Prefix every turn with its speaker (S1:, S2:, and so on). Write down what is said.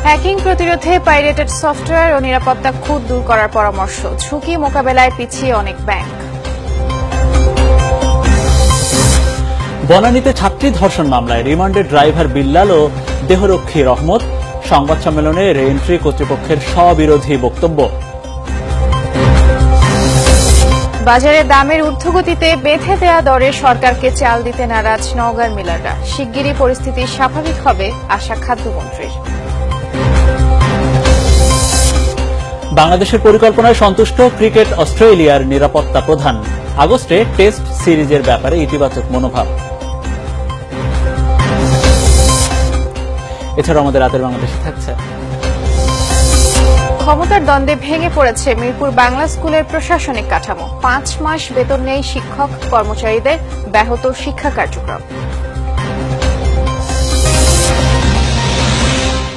S1: Hacking প্রতিরোধে pirated software ও নিরাপত্তা খুঁত দূর করার পরামর্শ। ঝুঁকি মোকাবেলায় পিছিয়ে অনেক ব্যাংক।
S2: বনানীতে ছাত্রী ধর্ষণ মামলায় রিমান্ডেড ড্রাইভার বিল্লাল ও দেহরক্ষী রহমত। সংবাদ সম্মেলনে রিএন্ট্রি কর্তৃপক্ষের স্ববিরোধী বক্তব্য।
S1: বাজারে দামের ঊর্ধ্বগতিতে বেঁধে দেয়া দরে সরকারকে চাল দিতে নারাজ নওগাঁর মিলাররা। শিগগিরই পরিস্থিতি স্বাভাবিক হবে আশা খাদ্যমন্ত্রীর।
S2: বাংলাদেশের পরিকল্পনায় সন্তুষ্ট ক্রিকেট অস্ট্রেলিয়ার নিরাপত্তা প্রধান। আগস্টে টেস্ট সিরিজের ব্যাপারে ইতিবাচক মনোভাব। এছাড়াও আমাদের রাতের বাংলাদেশে থাকছে।
S1: ক্ষমতার দ্বন্দ্বে ভেঙে পড়েছে মিরপুর বাংলা স্কুলের প্রশাসনিক কাঠামো। 5 মাস বেতন নেই শিক্ষক কর্মচারীদের, ব্যাহত শিক্ষা কার্যক্রম।